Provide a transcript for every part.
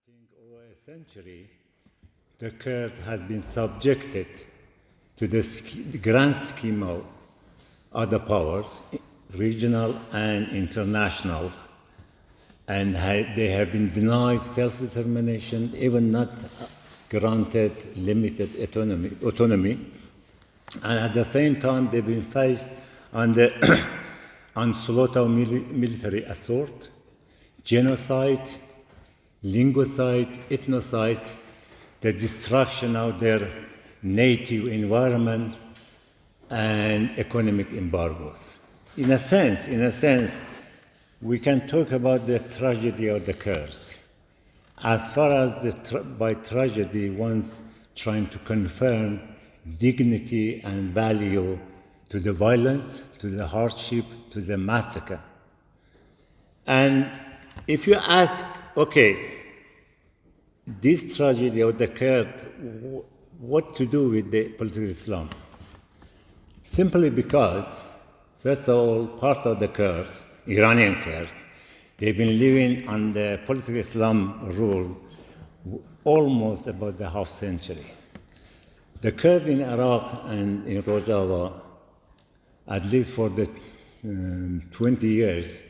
think over a century, the Kurd has been subjected to the grand scheme of other powers, regional and international, and they have been denied self-determination, even not granted limited autonomy. And at the same time, they've been faced on the onslaught of military assault, genocide, linguicide, ethnocide, the destruction of their native environment, and economic embargoes. In a sense, we can talk about the tragedy of the Kurds. As far as by tragedy, one's trying to confirm dignity and value to the violence, to the hardship, to the massacre. And if you ask, okay, this tragedy of the Kurds, what to do with the political Islam? Simply because, first of all, part of the Kurds, Iranian Kurds, they've been living under political Islam rule almost about the half century. The Kurds in Iraq and in Rojava, at least for the 20 years,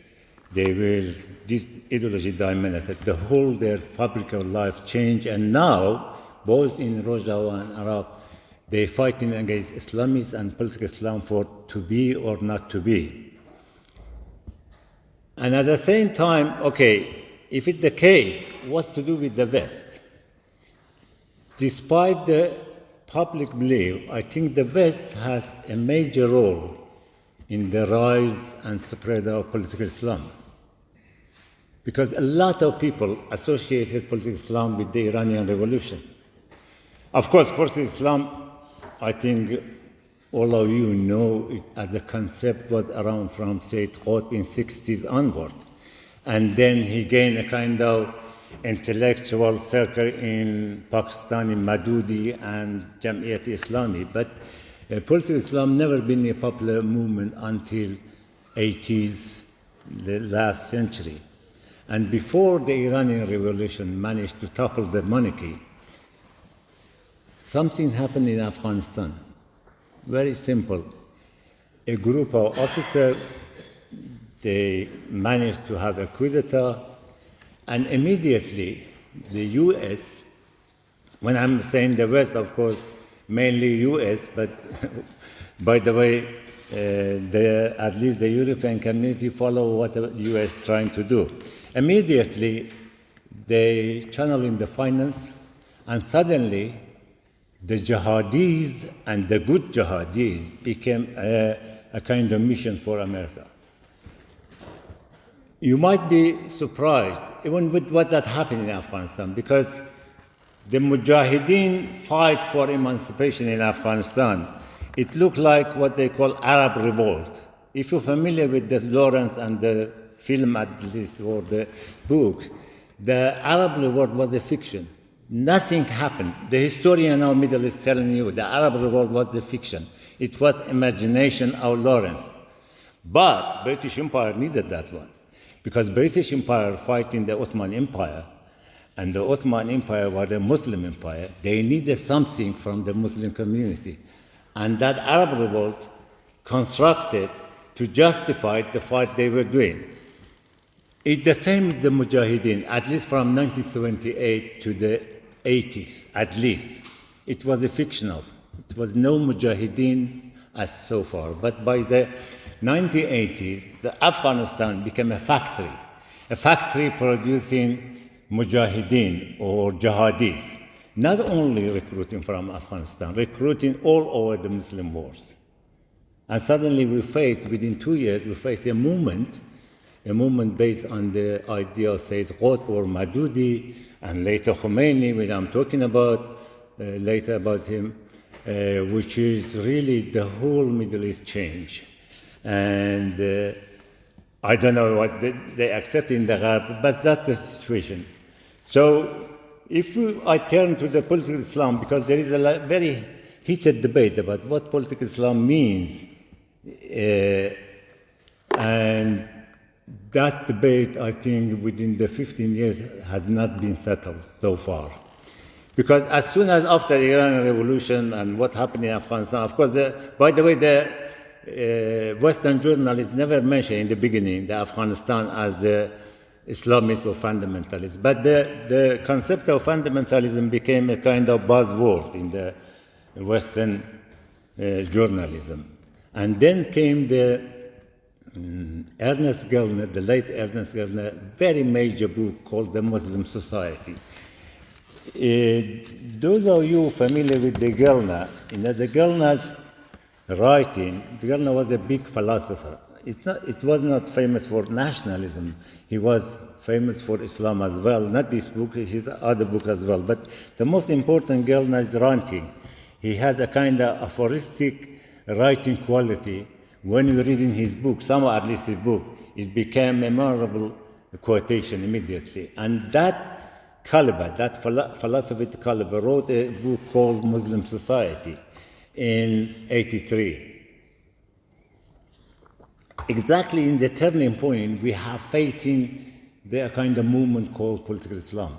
this ideology dominated. The whole their fabric of life changed, and now, both in Rojava and Iraq, they're fighting against Islamists and political Islam for to be or not to be. And at the same time, okay, if it's the case, what's to do with the West? Despite the public belief, I think the West has a major role in the rise and spread of political Islam. Because a lot of people associated political Islam with the Iranian Revolution. Of course, political Islam, I think all of you know it as a concept was around from Sayyid Qutb in 60s onward. And then he gained a kind of intellectual circle in Pakistan, in Madudi and Jamiyat Islami. But political Islam never been a popular movement until 80s, the last century. And before the Iranian Revolution managed to topple the monarchy, something happened in Afghanistan. Very simple. A group of officers, they managed to have a coup d'etat, and immediately the U.S., when I'm saying the West, of course, mainly U.S., but by the way, at least the European community follow what the U.S. is trying to do. Immediately, they channel in the finance, and suddenly, the jihadis and the good jihadis became a kind of mission for America. You might be surprised, even with what that happened in Afghanistan, because the Mujahideen fight for emancipation in Afghanistan. It looked like what they call Arab revolt. If you're familiar with the Lawrence and the film at least, or the book, the Arab revolt was a fiction. Nothing happened. The historian of Middle East telling you the Arab revolt was the fiction. It was imagination of Lawrence. But British Empire needed that one, because British Empire fighting the Ottoman Empire, and the Ottoman Empire was a Muslim empire. They needed something from the Muslim community. And that Arab revolt constructed to justify the fight they were doing. It's the same as the Mujahideen, at least from 1978 to the 80s, at least. It was a fictional. It was no Mujahideen as so far. But by the 1980s, Afghanistan became a factory producing Mujahideen or jihadis, not only recruiting from Afghanistan, recruiting all over the Muslim wars. And suddenly within 2 years, we faced a movement based on the idea of Sayyid Qutb or Madudi, and later Khomeini, which I'm talking about later about him, which is really the whole Middle East change. And I don't know what they accept in the Gharb, but that's the situation. So if I turn to the political Islam, because there is a very heated debate about what political Islam means, and that debate, I think, within the 15 years has not been settled so far. Because as soon as after the Iranian Revolution and what happened in Afghanistan, of course, by the way, the Western journalists never mentioned in the beginning the Afghanistan as the Islamist or fundamentalist. But the concept of fundamentalism became a kind of buzzword in the Western journalism. And then came the Ernest Gellner, the late Ernest Gellner, very major book called The Muslim Society. Those of you familiar with the Gellner, the Gellner's writing, Gellner was a big philosopher. It was not famous for nationalism. He was famous for Islam as well. Not this book, his other book as well. But the most important Gellner's writing. He had a kind of aphoristic writing quality. When you read in his book, some at least his book, it became memorable quotation immediately. And that caliber, that philosophical caliber, wrote a book called Muslim Society in 83. Exactly in the turning point, we have facing the kind of movement called political Islam.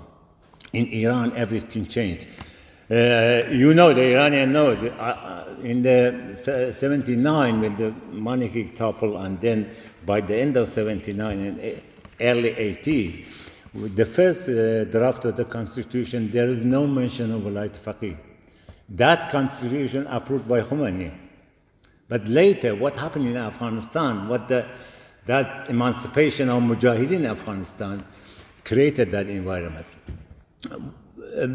In Iran, everything changed. You know, the Iranian knows, in the 79, when the monarchy toppled, and then by the end of 79 and early 80s, with the first draft of the constitution, there is no mention of Walayat Faqih. That constitution approved by Khomeini. But later, what happened in Afghanistan, that emancipation of Mujahideen in Afghanistan created that environment.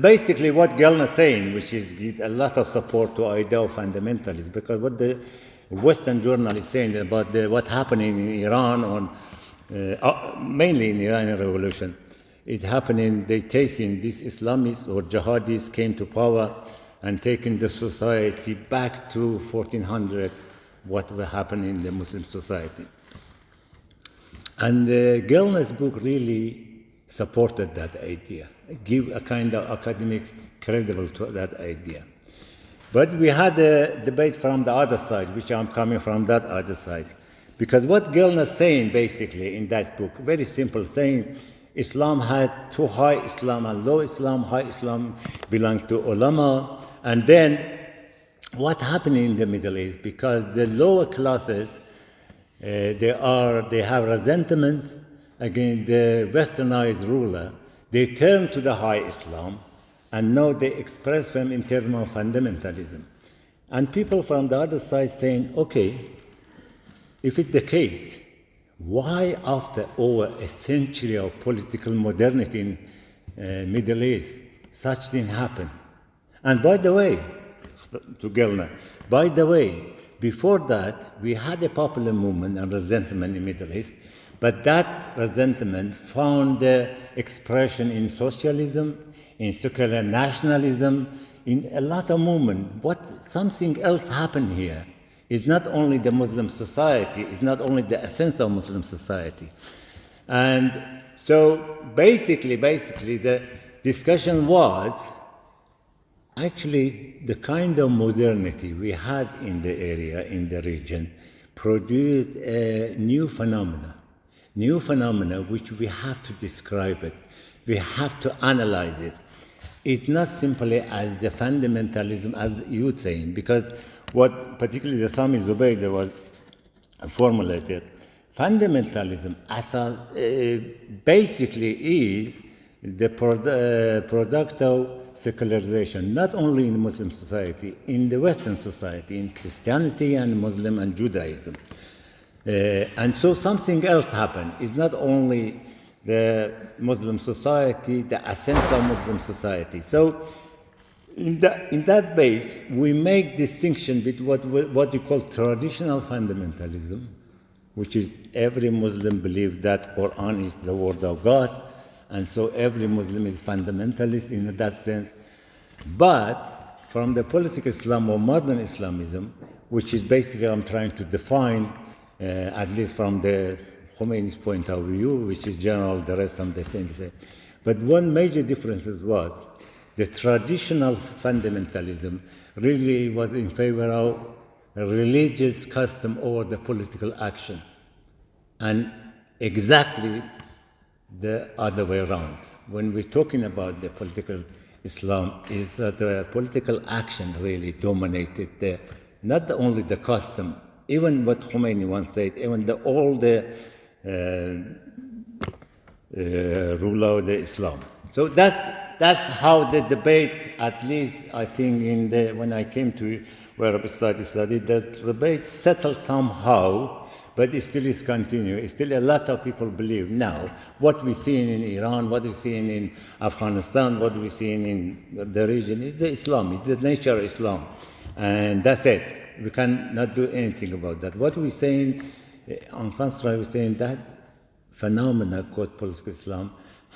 Basically, what Gellner is saying, which is give a lot of support to idea of fundamentalism, because what the Western journalists saying about what happening in Iran, mainly in the Iranian Revolution, it happening, they taking these Islamists or jihadis came to power and taking the society back to 1400, what will happen in the Muslim society. And Gellner's book really supported that idea, give a kind of academic credible to that idea. But we had a debate from the other side, which I'm coming from that other side. Because what Gellner is saying basically in that book, very simple, saying Islam had two high Islam and low Islam. High Islam belonged to ulama. And then what happened in the Middle East, because the lower classes, they have resentment against the westernized ruler, they turn to the high Islam, and now they express them in terms of fundamentalism. And people from the other side saying, okay, if it's the case, why after over a century of political modernity in Middle East, such thing happened? And by the way, to Gellner, by the way, before that, we had a popular movement and resentment in Middle East, but that resentment found expression in socialism, in secular nationalism, in a lot of movement. Something else happened here. It's not only the Muslim society, it's not only the essence of Muslim society. And so basically the discussion was actually the kind of modernity we had in the area, in the region, produced a new phenomena which we have to describe it. We have to analyze it. It's not simply as the fundamentalism, as you're saying, because what particularly the Sami Zubaydah was formulated, fundamentalism basically is the product of secularization, not only in Muslim society, in the Western society, in Christianity and Muslim and Judaism. And so something else happened. It's not only the Muslim society, the essence of Muslim society. So in that base, we make distinction between what you call traditional fundamentalism, which is every Muslim believes that Quran is the word of God, and so every Muslim is fundamentalist in that sense. But from the political Islam or modern Islamism, which is basically I'm trying to define, at least from the Khomeini's point of view, which is general, the rest I'm the same. But one major difference was the traditional fundamentalism really was in favor of religious custom over the political action. And exactly the other way around. When we're talking about the political Islam, is that the political action really dominated not only the custom, even what Khomeini once said, even all the ruler of the Islam. So that's how the debate, at least I think when I came to Arab studies, that debate settled somehow, but it still is continuing. It's still a lot of people believe now what we're seeing in Iran, what we're seeing in Afghanistan, what we're seeing in the region is the Islam, it's the nature of Islam. And that's it. We cannot do anything about that. What we're saying, on contrary, we're saying that phenomena called political Islam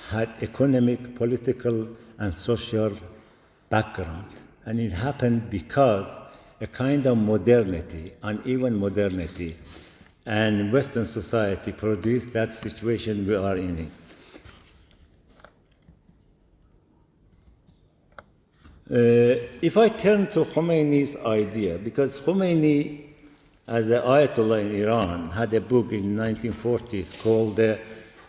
had economic, political, and social background. And it happened because a kind of modernity, uneven modernity, and Western society produced that situation we are in. If I turn to Khomeini's idea, because Khomeini, as an Ayatollah in Iran, had a book in the 1940s called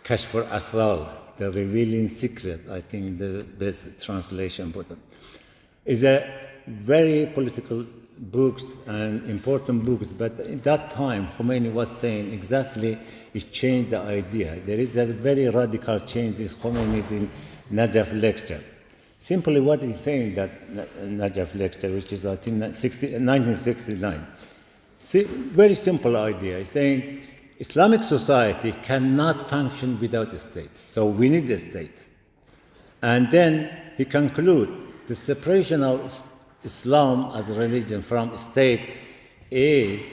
Kashf al-Asrar, The Revealing Secret, I think the best translation for it. It's a very political books and important books, but at that time, Khomeini was saying exactly, it changed the idea. There is a very radical change in Khomeini's in Najaf lecture. Simply what he's saying, that Najaf lecture, which is I think 1969. See, very simple idea. He's saying Islamic society cannot function without a state, so we need a state. And then he concludes the separation of Islam as a religion from state is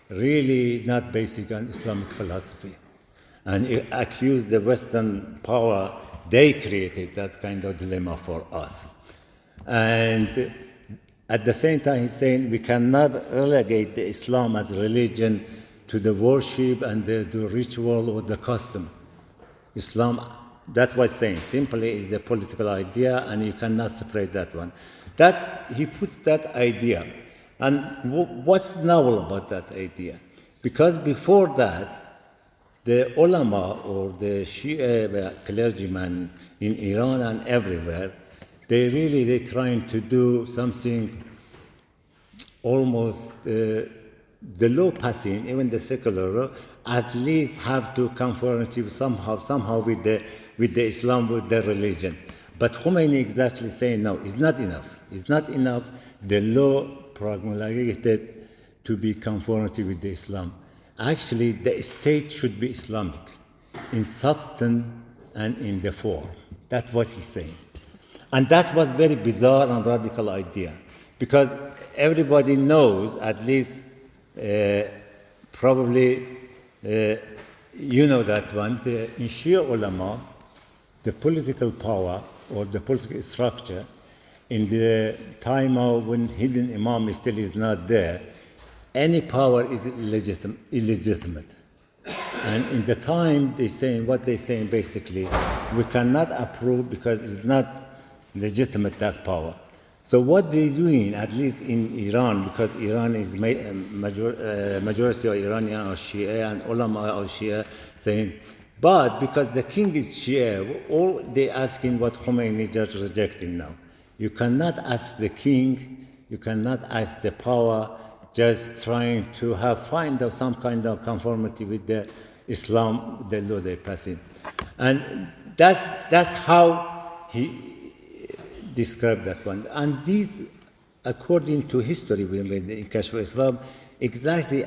really not based on Islamic philosophy. And he accused the Western power, they created that kind of dilemma for us. And at the same time, he's saying we cannot relegate the Islam as a religion to the worship and the ritual or the custom. Islam, that was saying, simply is the political idea, and you cannot separate that one. That he put that idea. And what's novel about that idea? Because before that, the ulama or the Shia clergymen in Iran and everywhere, they're trying to do something almost the law passing, even the secular law, at least have to conform somehow with the Islam, with the religion. But Khomeini exactly saying no, it's not enough. It's not enough. The law promulgated to be conformity with the Islam. Actually, the state should be Islamic in substance and in the form. That's what he's saying. And that was very bizarre and radical idea, because everybody knows, at least probably you know that one, in Shia ulama, the political power or the political structure in the time of when hidden imam still is not there, any power is illegitimate. And in the time what they're saying basically, we cannot approve because it's not legitimate, that power. So what they're doing, at least in Iran, because Iran is majority of Iranian are Shia and ulama are Shia, saying, but because the king is Shia, all they asking what Khomeini just rejecting now. You cannot ask the king, you cannot ask the power, just trying to find some kind of conformity with the Islam, the law they pass in. And that's how he described that one. And these, according to history we read in Kashf al-Islam, exactly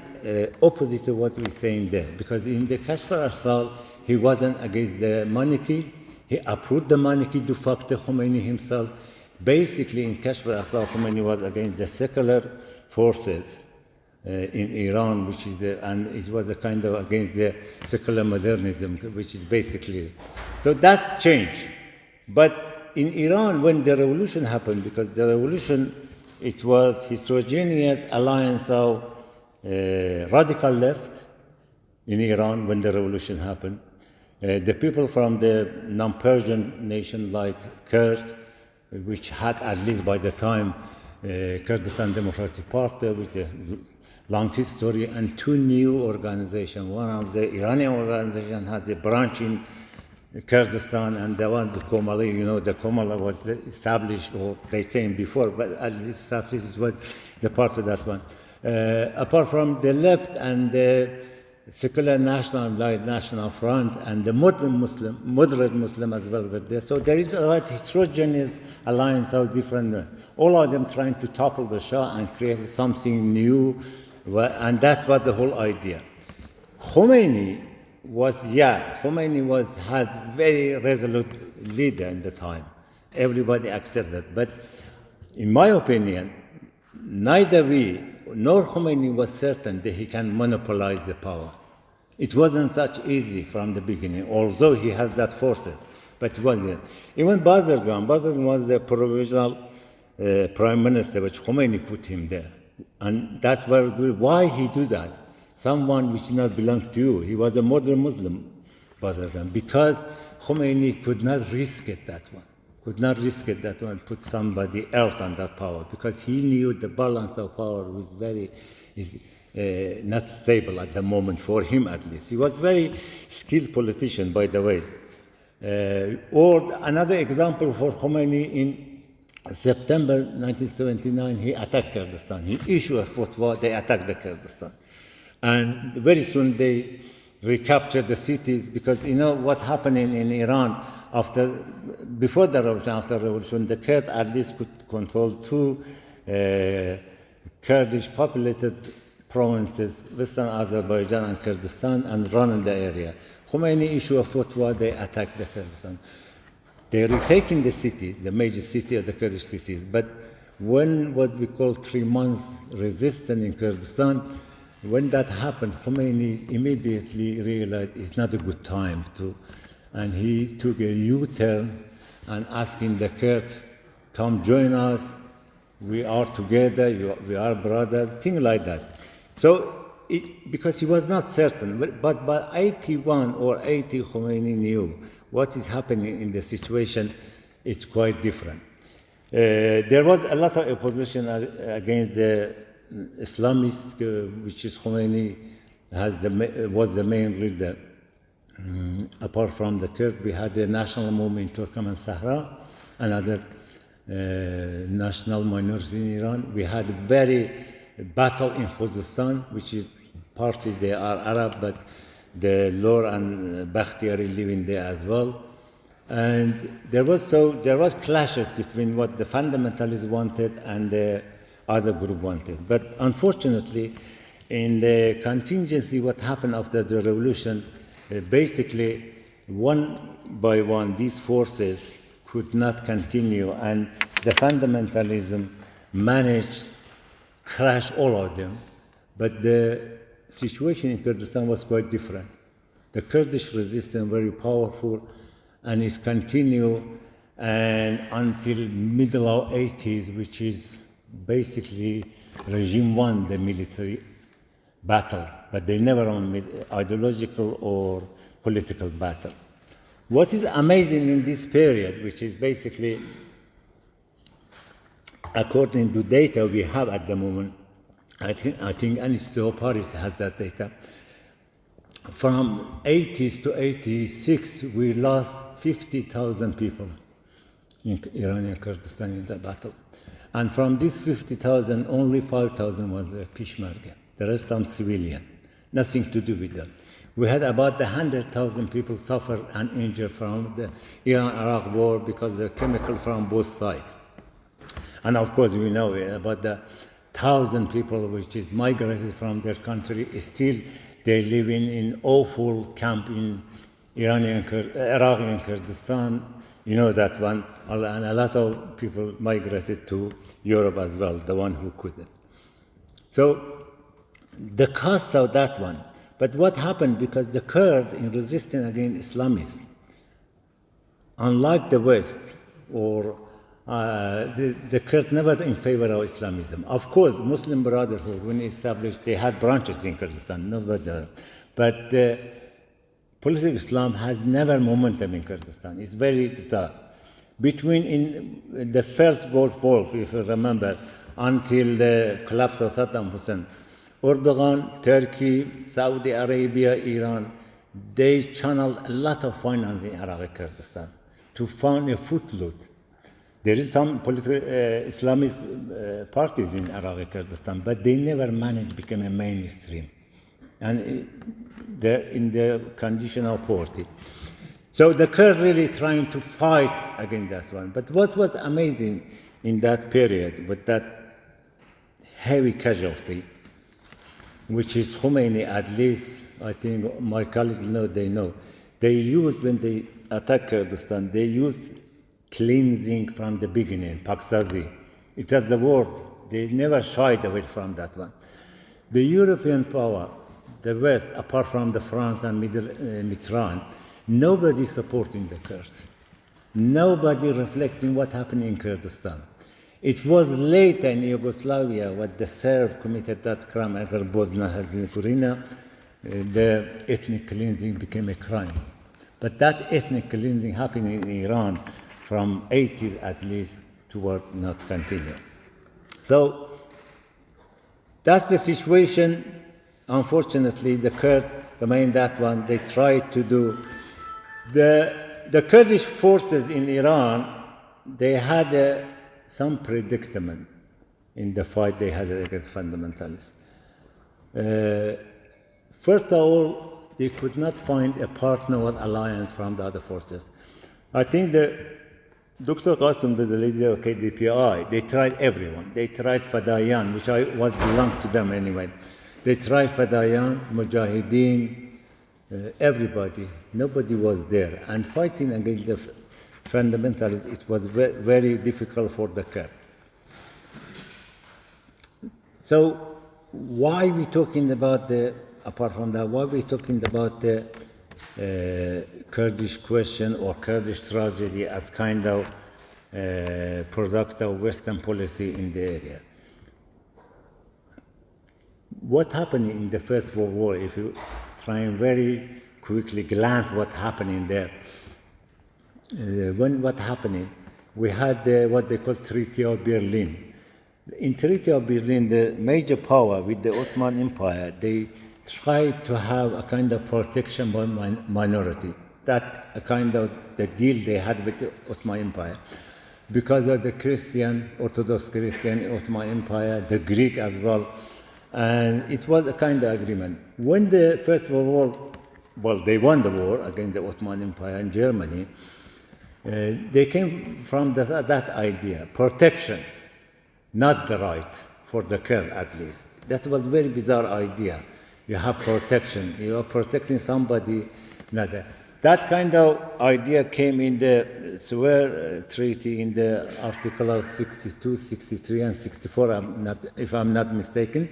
opposite to what we're saying there. Because in the Kashf al-Islam, he wasn't against the monarchy. He approved the monarchy de facto, Khomeini himself. Basically, in Kashf al-Islam, Khomeini was against the secular forces in Iran, and it was a kind of against the secular modernism, which is basically. So that's changed. But in Iran, when the revolution happened, because the revolution, it was heterogeneous alliance of radical left in Iran when the revolution happened. The people from the non-Persian nation like Kurds, which had, at least by the time, Kurdistan Democratic Party, with the long history, and two new organizations. One of the Iranian organization has a branch in Kurdistan, and the one, the Komali, the Komala was established, or they saying before, but at least established is what the part of that one. Apart from the left and the secular national front and the moderate Muslim as well with this. So there is a heterogeneous alliance of different, all of them trying to topple the Shah and create something new, and that was the whole idea. Khomeini had very resolute leader in the time. Everybody accepted, but in my opinion, neither we nor Khomeini was certain that he can monopolize the power. It wasn't such easy from the beginning, although he has that forces, but it wasn't. Even Bazargan was the provisional prime minister, which Khomeini put him there. And that's why he do that. Someone which did not belong to you. He was a modern Muslim, Bazargan, because Khomeini could not risk it, that one, put somebody else on that power, because he knew the balance of power was not stable at the moment, for him at least. He was very skilled politician, by the way. Or another example for Khomeini, in September 1979, he attacked Kurdistan. He issued a fatwa, they attacked the Kurdistan. And very soon they recaptured the cities, because what happened in Iran before the revolution, after the revolution, the Kurds at least could control two Kurdish populated provinces, Western Azerbaijan and Kurdistan, and run in the area. Khomeini issued a fatwa, they attacked the Kurdistan. They retaken the cities, the major city of the Kurdish cities, but when what we call 3 months resistance in Kurdistan, when that happened, Khomeini immediately realized it's not a good time to, and he took a U-turn and asking the Kurds, come join us, we are together, we are brothers, things like that. So, because he was not certain, but by 81 or 80, Khomeini knew what is happening in the situation. It's quite different. There was a lot of opposition against the Islamists, which is Khomeini was the main leader. Apart from the Kurds, we had the national movement in Turkmen Sahara, another national minority in Iran. We had a very battle in Kurdistan, which is partly they are Arab, but the Lor and Bakhtiyari living there as well. And there was clashes between what the fundamentalists wanted and the other group wanted. But unfortunately, in the contingency, what happened after the revolution, basically, one by one, these forces could not continue, and the fundamentalism managed crash all of them. But the situation in Kurdistan was quite different. The Kurdish resistance very powerful, and it's continued and until middle of 80s, which is basically regime won the military battle, but they never won ideological or political battle. What is amazing in this period, which is basically, according to data we have at the moment, I think Anisto Paris has that data. From 80s to 86, we lost 50,000 people in Iranian Kurdistan in the battle. And from these 50,000, only 5,000 was the Peshmerga. The rest are civilian, nothing to do with them. We had about 100,000 people suffer and injured from the Iran-Iraq war because of the chemical from both sides. And of course, we know about the 1,000 people which is migrated from their country. Still, they live in awful camp in Iranian Kurdistan. You know that one. And a lot of people migrated to Europe as well, the one who couldn't. So the cost of that one. But what happened, because the Kurds in resisting against Islamists, unlike the West, or the Kurds never in favor of Islamism. Of course, Muslim Brotherhood, when established, they had branches in Kurdistan, but political Islam has never momentum in Kurdistan. It's very bizarre. Between in the first Gulf War, if you remember, until the collapse of Saddam Hussein, Erdogan, Turkey, Saudi Arabia, Iran, they channel a lot of finance in Iraqi Kurdistan to find a footloop. There is some political Islamist parties in Iraqi Kurdistan, but they never managed to become a mainstream, and they're in the condition of poverty. So the Kurds really trying to fight against that one. But what was amazing in that period with that heavy casualty, which is Khomeini, at least I think my colleagues know, they used, when they attacked Kurdistan, they used cleansing from the beginning, Paksazi. It was the word. They never shied away from that one. The European power, the West, apart from the France and Mitterrand, nobody supporting the Kurds. Nobody reflecting what happened in Kurdistan. It was later in Yugoslavia when the Serbs committed that crime against Bosnia-Herzegovina, the ethnic cleansing became a crime. But that ethnic cleansing happened in Iran from 80s at least toward not continue. So that's the situation. Unfortunately, the Kurds remain that one. They tried to do. The Kurdish forces in Iran, they had some predicament in the fight they had against fundamentalists. First of all, they could not find a partner or alliance from the other forces. I think Dr. Qasim, the leader of KDPI, they tried everyone. They tried Fadayan, which belonged to them anyway. They tried Fadayan, Mujahideen, everybody. Nobody was there. And fighting against the fundamentalists, it was very difficult for the Kurds. So why we talking about apart from that, why we talking about the Kurdish question or Kurdish tragedy as kind of product of Western policy in the area? What happened in the First World War, if you try and very quickly glance what happened in there, what happened, we had what they call Treaty of Berlin. In Treaty of Berlin, the major power with the Ottoman Empire, they tried to have a kind of protection by minority. That a kind of the deal they had with the Ottoman Empire. Because of the Orthodox Christian Ottoman Empire, the Greek as well, and it was a kind of agreement. When the First World War, they won the war against the Ottoman Empire in Germany, they came from that idea, protection, not the right, for the Kurd at least. That was a very bizarre idea. You have protection, you are protecting somebody, not that. That kind of idea came in the Swear Treaty in the Article of 62, 63, and 64, if I'm not mistaken.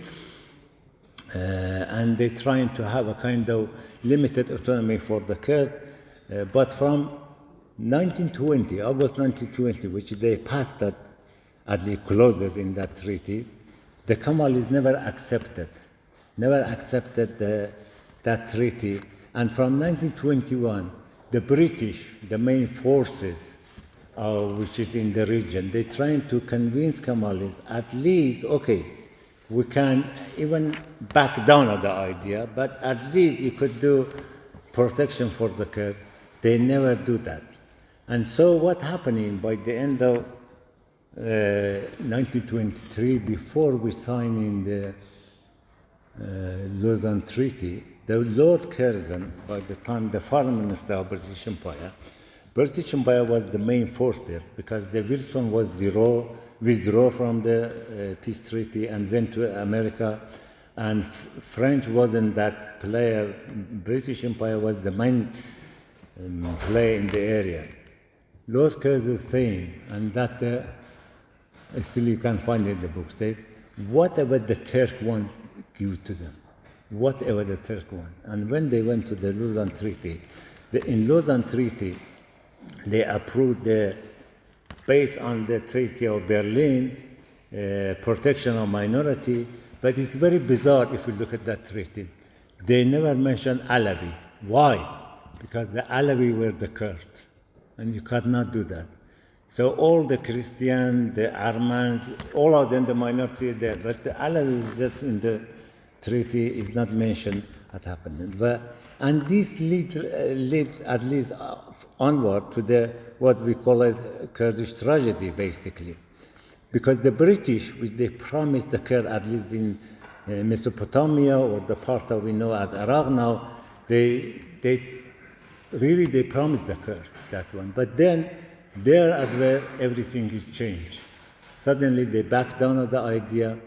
And they're trying to have a kind of limited autonomy for the Kurd. But from 1920, August 1920, which they passed that, at least clauses in that treaty, the Kemalis never accepted that treaty. And from 1921, the British, the main forces, which is in the region, they're trying to convince Kemalis, at least, okay, we can even back down on the idea, but at least you could do protection for the Kurd. They never do that. And so what happening by the end of 1923, before we sign in the Lausanne Treaty, the Lord Curzon, by the time the foreign minister of British Empire was the main force there, because the Wilson was withdraw from the peace treaty and went to America, and French wasn't that player. British Empire was the main player in the area. Lord Curzon is saying, and that still you can find in the book, said, whatever the Turk want, give to them. Whatever the Turk want. And when they went to the Lausanne Treaty, in Lausanne Treaty, they approved based on the Treaty of Berlin, protection of minority, but it's very bizarre if you look at that treaty. They never mention Alawi. Why? Because the Alawi were the Kurds, and you cannot do that. So all the Christian, the Armenians, all of them, the minority there, but the Alawi is just in the treaty is not mentioned as happening. And this lead at least onward to the what we call it Kurdish tragedy, basically. Because the British, which they promised the Kurds, at least in Mesopotamia or the part that we know as Iraq now, they promised the Kurds that one. But then there as well, everything is changed. Suddenly they back down on the idea.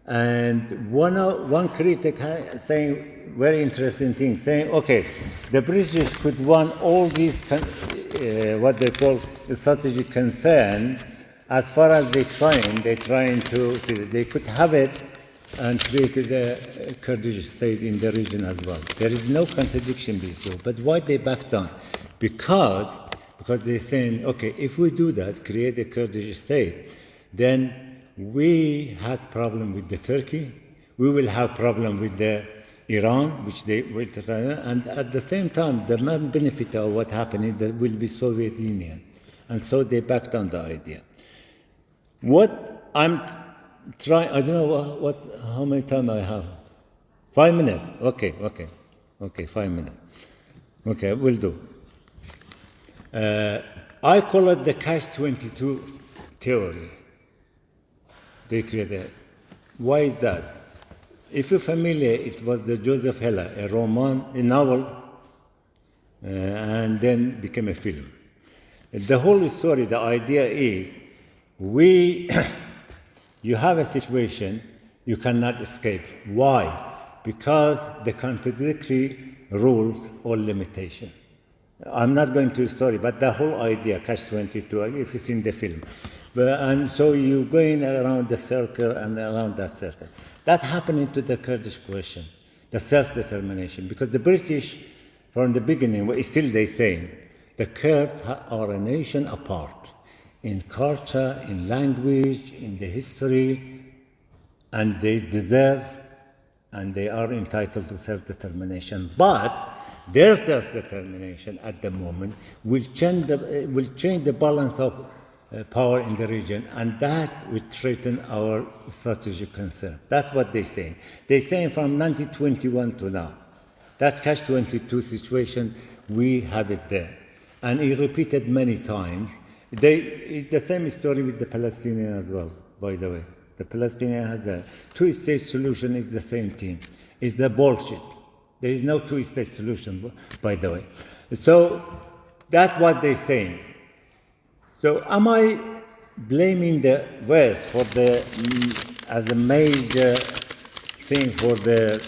And one critic saying very interesting thing, saying, okay, the British could want all these what they call strategic concern. As far as they're trying to, they could have it and create a Kurdish state in the region as well. There is no contradiction between these two. But why they back down? Because they're saying, okay, if we do that, create a Kurdish state, then we had problem with the Turkey, we will have problem with the Iran, which they will try, and at the same time, the main benefit of what happened is will be Soviet Union. And so they backed down the idea. What I'm trying, I don't know how many time I have. 5 minutes. Okay, 5 minutes. Okay, will do. I call it the catch-22 theory. They created. Why is that? If you're familiar, it was the Joseph Heller, a novel, and then became a film. The whole story, the idea is, you have a situation you cannot escape. Why? Because the contradictory rules or limitation. I'm not going to the story, but the whole idea, catch-22, if it's in the film. And so you're going around the circle and around that circle. That happened to the Kurdish question, the self-determination, because the British, from the beginning, still they say, the Kurds are a nation apart in culture, in language, in the history, and they deserve and they are entitled to self-determination. But their self-determination at the moment will change the balance of power in the region, and that will threaten our strategic concern. That's what they're saying. They're saying from 1921 to now, that catch-22 situation, we have it there. And he repeated many times. It's the same story with the Palestinians as well, by the way. The Palestinian has the two-state solution is the same thing. It's the bullshit. There is no two-state solution, by the way. So that's what they're saying. So am I blaming the West for as a major thing for the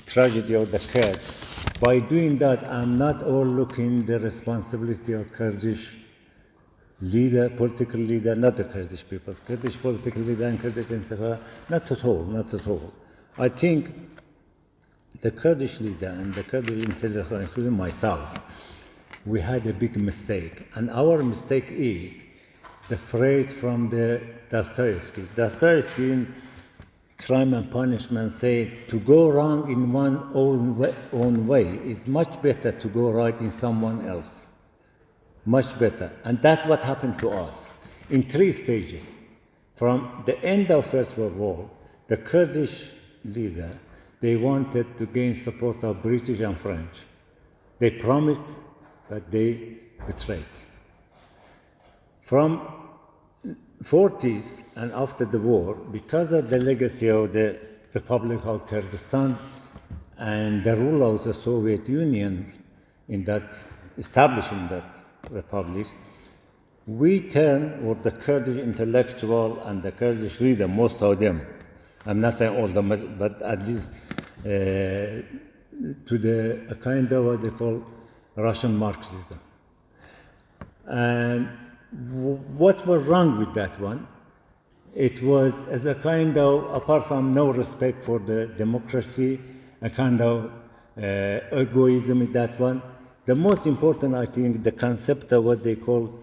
tragedy of the Kurds? By doing that, I'm not overlooking the responsibility of Kurdish leader, political leader, not the Kurdish people, Kurdish political leader and Kurdish intellectual, not at all. I think the Kurdish leader and the Kurdish intellectual, including myself, we had a big mistake. And our mistake is the phrase from the Dostoevsky. Dostoevsky in Crime and Punishment said, to go wrong in one's own way is much better to go right in someone else. Much better. And that's what happened to us in 3 stages. From the end of First World War, the Kurdish leader, they wanted to gain support of British and French. They promised, but they betrayed. From 40s and after the war, because of the legacy of the Republic of Kurdistan and the rule of the Soviet Union in that, establishing that republic, we turn, or the Kurdish intellectual and the Kurdish leader, most of them, I'm not saying all of them, but at least to a kind of what they call Russian Marxism. And what was wrong with that one? It was as a kind of, apart from no respect for the democracy, a kind of egoism in that one. The most important, I think, the concept of what they call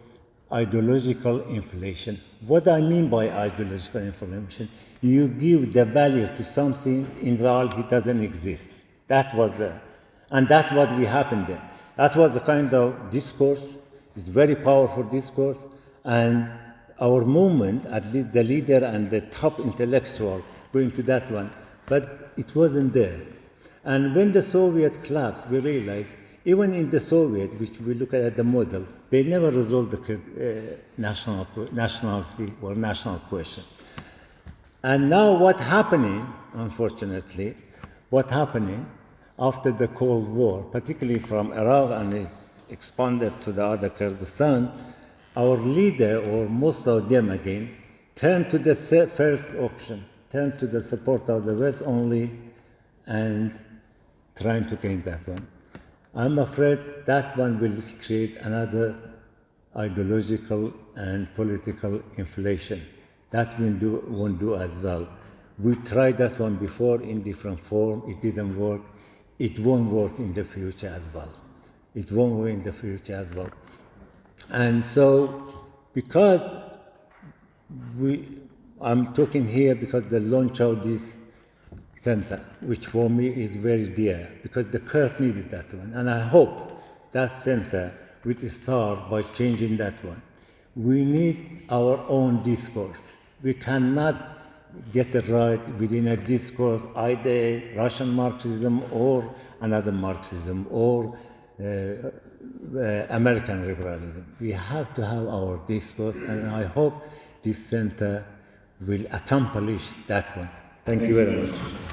ideological inflation. What I mean by ideological inflation, you give the value to something in reality doesn't exist. That was and that's what we happened there. That was the kind of discourse. It's very powerful discourse, and our movement, at least the leader and the top intellectual, going to that one, but it wasn't there. And when the Soviet collapsed, we realized even in the Soviet, which we look at the model, they never resolved the nationality or national question. And now what's happening, unfortunately, what's happening after the Cold War, particularly from Iraq and is expanded to the other Kurdistan, our leader, or most of them again, turned to the first option, turned to the support of the West only, and trying to gain that one. I'm afraid that one will create another ideological and political inflation. That won't do as well. We tried that one before in different form. It didn't work. It won't work in the future as well. It won't work in the future as well. And so, because I'm talking here because the launch of this center, which for me is very dear, because the Kurds needed that one. And I hope that center will start by changing that one. We need our own discourse. We cannot get it right within a discourse, either Russian Marxism or another Marxism or American liberalism. We have to have our discourse, and I hope this center will accomplish that one. Thank you very much.